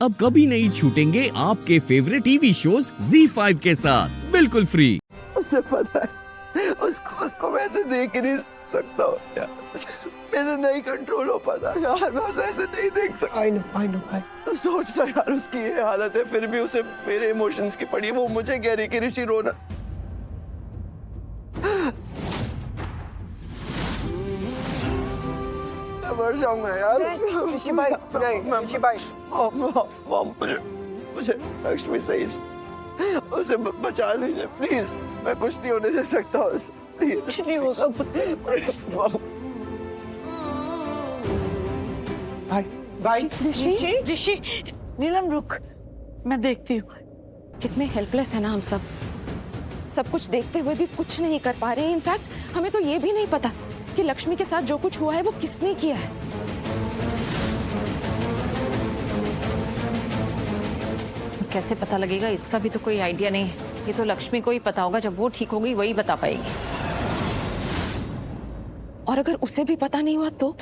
अब कभी नहीं छूटेंगे आपके फेवरेट टीवी शोज ZEE5 के साथ बिल्कुल फ्री। उसे पता है उसको मैं ऐसे देख ही नहीं सकता हूँ यार, मेरे नहीं कंट्रोल हो पाता यार, मैं उसे ऐसे नहीं देख सकता। I know। तो सोचता यार उसकी ये हालत है, फिर भी उसे मेरे इमोशंस की पड़ी। वो मुझे कह रही कि ऋषि रोना। मर जाऊंगा यार। ऋषि भाई नहीं, ऋषि भाई मॉम मुझे लक्ष्मी सही उसे बचा लीजिए प्लीज। मैं कुछ नहीं होने दे सकता उसे, कुछ नहीं होगा। भाई ऋषि नीलम रुक, मैं देखती हूँ। कितने हेल्पलेस है ना हम सब कुछ देखते हुए भी कुछ नहीं कर पा रहे। इनफैक्ट हमें तो ये भी नहीं पता कि लक्ष्मी के साथ जो कुछ हुआ है वो किसने किया है। कैसे पता लगेगा, इसका भी तो कोई आइडिया नहीं है। ये तो लक्ष्मी को ही पता होगा, जब वो ठीक होगी वही बता पाएगी। और अगर उसे भी पता नहीं हुआ तो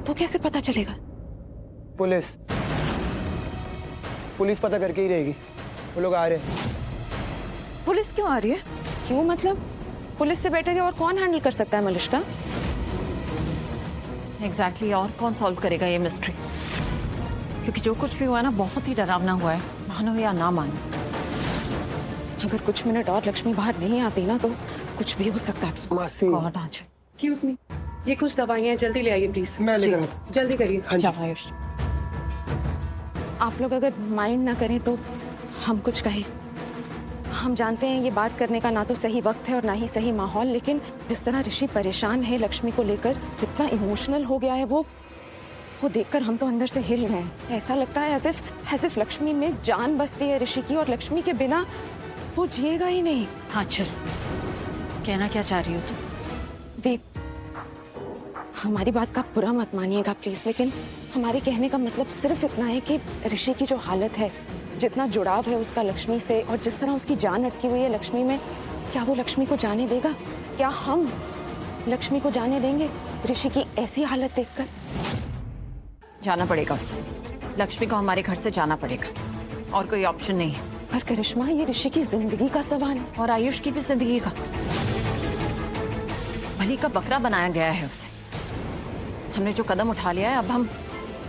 कैसे पता चलेगा? पुलिस पता करके ही रहेगी। वो लोग आ रहे हैं। पुलिस क्यों आ रही है? क्यों मतलब? पुलिस से बेटर और कौन हैंडल कर सकता है मलिश्का? एग्जैक्टली और कौन सॉल्व करेगा ये मिस्ट्री? क्योंकि जो कुछ भी हुआ है ना, बहुत ही डरावना हुआ है, मानो या ना मानो। अगर कुछ मिनट और लक्ष्मी बाहर नहीं आती ना तो कुछ भी हो सकता था। मासी गॉड आज एक्सक्यूज मी, ये कुछ दवाइयाँ हैं, जल्दी ले आइए प्लीज। मैं लेकर आता हूं। जल्दी करिए। हाँ जी। आयुष, आप लोग अगर माइंड ना करें तो हम कुछ कहें। हम जानते हैं ये बात करने का ना तो सही वक्त है और ना ही सही माहौल, लेकिन जिस तरह ऋषि परेशान है लक्ष्मी को लेकर, जितना इमोशनल हो गया है वो देखकर हम तो अंदर से हिल गए हैं। ऐसा लगता है एज इफ लक्ष्मी में जान बसती है ऋषि की, और लक्ष्मी के बिना वो जिएगा ही नहीं। हाँ चल, कहना क्या चाह रही हो तुम? दीप, हमारी बात का बुरा मत मानिएगा प्लीज, लेकिन हमारे कहने का मतलब सिर्फ इतना है कि ऋषि की जो हालत है, जितना जुड़ाव है उसका लक्ष्मी से, और जिस तरह उसकी जान अटकी हुई है लक्ष्मी में, क्या वो लक्ष्मी को जाने देगा? क्या हम लक्ष्मी को जाने देंगे ऋषि की ऐसी हालत देखकर? जाना पड़ेगा उसे। लक्ष्मी को हमारे घर से जाना पड़ेगा, और कोई ऑप्शन नहीं है। पर करिश्मा, ये ऋषि की जिंदगी का सवाल है। और आयुष की भी जिंदगी का। बलि का बकरा बनाया गया है उसे। हमने जो कदम उठा लिया है, अब हम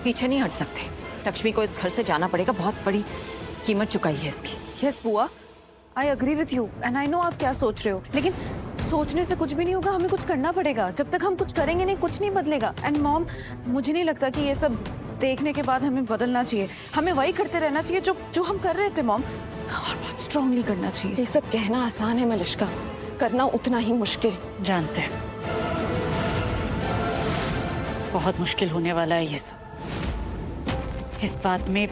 पीछे नहीं हट सकते। लक्ष्मी को इस घर से जाना पड़ेगा। बहुत बड़ी कीमत चुकाई है इसकी। यस बुआ, I agree with you and I know आप क्या सोच रहे हो, लेकिन सोचने से कुछ भी नहीं होगा। हमें कुछ करना पड़ेगा। जब तक हम कुछ करेंगे नहीं, कुछ नहीं बदलेगा। एंड मॉम, मुझे नहीं लगता कि ये सब देखने के बाद हमें बदलना चाहिए। हमें वही करते रहना चाहिए जो हम कर रहे थे मॉम, और बहुत स्ट्रांगली करना चाहिए। ये सब कहना आसान है मलिश्का, करना उतना ही मुश्किल। जानते हैं बहुत मुश्किल होने वाला है ये सब, इस बात में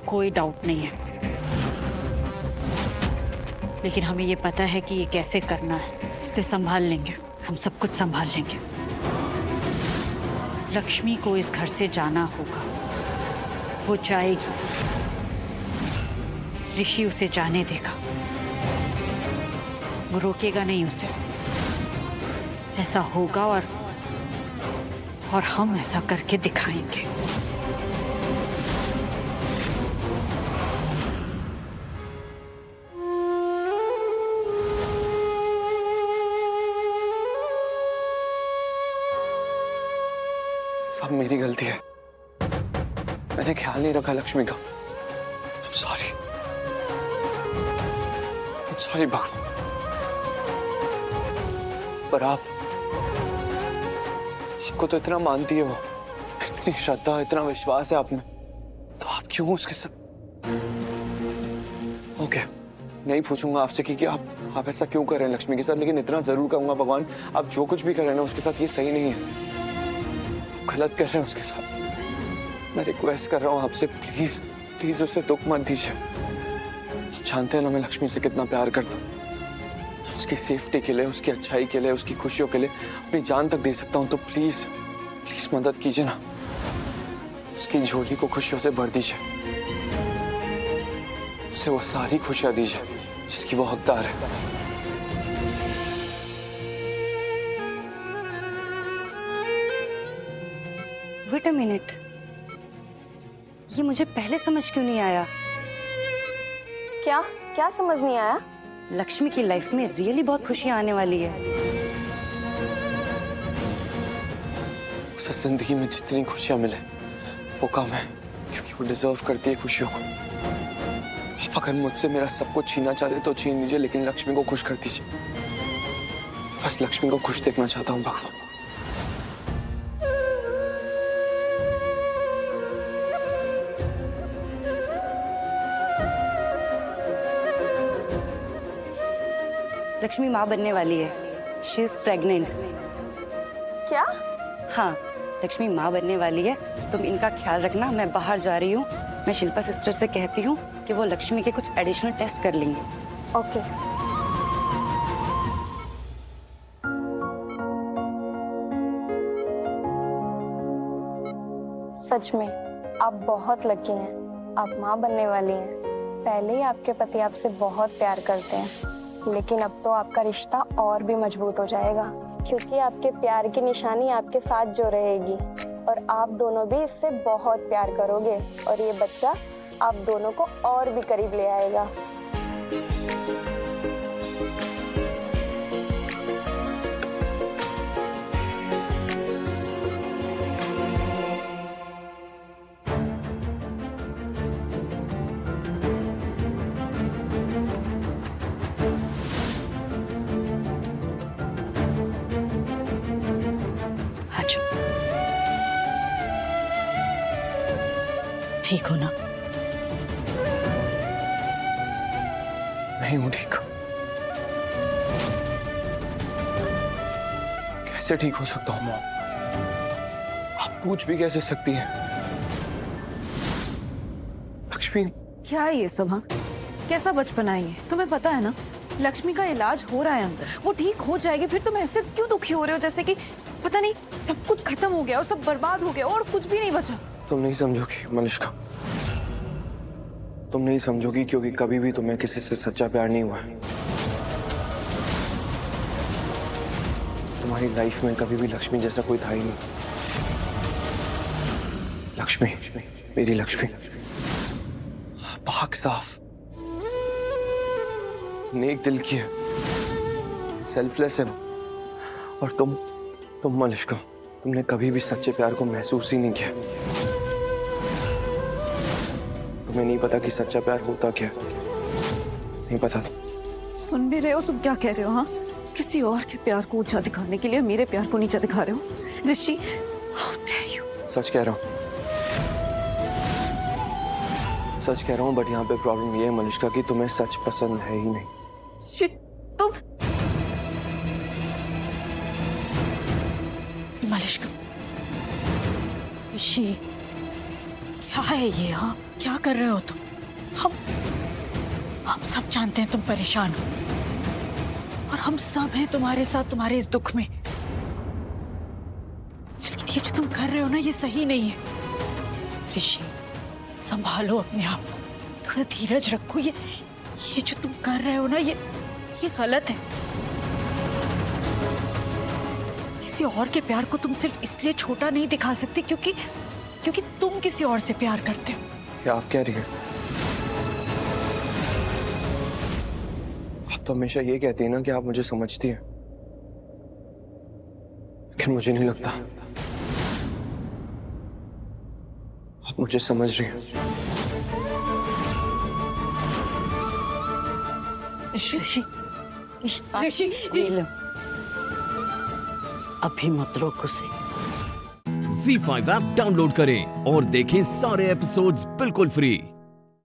कोई डाउट नहीं है। लेकिन हमें ये पता है कि ये कैसे करना है, इसलिए संभाल लेंगे, हम सब कुछ संभाल लेंगे। लक्ष्मी को इस घर से जाना होगा, वो जाएगी, ऋषि उसे जाने देगा, वो रोकेगा नहीं उसे। ऐसा होगा और हम ऐसा करके दिखाएंगे। सब मेरी गलती है, मैंने ख्याल नहीं रखा लक्ष्मी का। I'm sorry भगवान। पर आपको तो इतना मानती है वो, इतनी श्रद्धा, इतना विश्वास है आप में, तो आप क्यों उसके साथ? ओके, नहीं पूछूंगा आपसे कि आप ऐसा क्यों कर रहे हैं लक्ष्मी के साथ, लेकिन इतना जरूर कहूंगा भगवान, आप जो कुछ भी कर रहे हैं ना उसके साथ, ये सही नहीं है, गलत कर रहे हैं उसके साथ। मैं रिक्वेस्ट कर रहा हूँ आपसे, प्लीज प्लीज उसे दुख मत दीजिए। आप जानते हैं ना मैं लक्ष्मी से कितना प्यार करता हूँ। उसकी सेफ्टी के लिए, उसकी अच्छाई के लिए, उसकी खुशियों के लिए अपनी जान तक दे सकता हूँ। तो प्लीज प्लीज मदद कीजिए ना, उसकी झोली को खुशियों से भर दीजिए, उसे वो सारी खुशियां दीजिए जिसकी वो हकदार है। वेट अ मिनट, ये मुझे पहले समझ क्यों नहीं आया? क्या क्या समझ नहीं आया? लक्ष्मी की लाइफ में रियली बहुत खुशियां आने वाली है। उसे जिंदगी में जितनी खुशियां मिले वो कम है, क्योंकि वो डिजर्व करती है खुशियों को। आप अगर मुझसे मेरा सब कुछ छीनना चाहते तो छीन लीजिए, लेकिन लक्ष्मी को खुश कर दीजिए। बस लक्ष्मी को खुश देखना चाहता हूँ भगवान। लक्ष्मी माँ बनने वाली है। She is pregnant. क्या? हाँ, लक्ष्मी माँ बनने वाली है। तुम इनका ख्याल रखना, मैं बाहर जा रही हूँ। मैं शिल्पा सिस्टर से कहती हूँ कि वो लक्ष्मी के कुछ एडिशनल टेस्ट कर लेंगे। ओके। सच में आप बहुत लकी हैं। आप माँ बनने वाली हैं। पहले ही आपके पति आपसे बहुत प्यार करते हैं, लेकिन अब तो आपका रिश्ता और भी मजबूत हो जाएगा, क्योंकि आपके प्यार की निशानी आपके साथ जो रहेगी, और आप दोनों भी इससे बहुत प्यार करोगे, और ये बच्चा आप दोनों को और भी करीब ले आएगा। अच्छा, ठीक हो ना? नहीं हूं ठीक। कैसे ठीक हो सकता हूँ मॉम? आप पूछ भी कैसे सकती हैं? लक्ष्मी, क्या है ये सब? हाँ, कैसा बचपना है ये? तुम्हें पता है ना, लक्ष्मी का इलाज हो रहा है अंदर, वो ठीक हो जाएगी। फिर तुम ऐसे क्यों दुखी हो रहे हो, जैसे कि पता नहीं सब कुछ खत्म हो गया और सब बर्बाद हो गया और कुछ भी नहीं बचा। तुम नहीं समझोगी मलिष्का, तुम नहीं समझोगी, क्योंकि कभी भी तुम्हें किसी से सच्चा प्यार नहीं हुआ है। तुम्हारी लाइफ में कभी भी लक्ष्मी जैसा कोई था ही नहीं। लक्ष्मी, मेरी लक्ष्मी पाक साफ, नेक दिल की है, सेल्फलेस है वो। और तुम मलिष्का, तुमने कभी भी सच्चे प्यार को महसूस ही नहीं किया। तुम्हें नहीं पता कि सच्चा प्यार होता क्या, नहीं पता। सुन भी रहे हो तुम क्या कह रहे हो? हाँ, किसी और के प्यार को ऊंचा दिखाने के लिए मेरे प्यार को नीचा दिखा रहे हो। ऋषि, हाउ डेयर यू। सच कह रहा हूँ, सच कह रहा हूँ, बट यहाँ पे प्रॉब्लम ये है मलिष्का कि तुम्हें सच पसंद है ही नहीं। तुम मलिष्का, ऋषि, क्या है ये? हाँ, क्या कर रहे हो तुम? हम सब जानते हैं तुम परेशान हो, और हम सब हैं तुम्हारे साथ तुम्हारे इस दुख में। लेकिन ये जो तुम कर रहे हो ना, ये सही नहीं है। ऋषि, संभालो अपने आप को, थोड़ा धीरज रखो। ये जो तुम कर रहे हो ना, ये गलत है। किसी और के प्यार को तुम सिर्फ इसलिए छोटा नहीं दिखा सकते क्योंकि तुम किसी और से प्यार करते हो। क्या आप कह रही हैं? आप तो हमेशा ये कहती हैं ना कि आप मुझे समझती हैं, लेकिन मुझे नहीं लगता आप मुझे समझ रही हैं। ऋषि, अभी मत रोको उसे। Z5 ऐप डाउनलोड करें और देखें सारे एपिसोड्स बिल्कुल फ्री।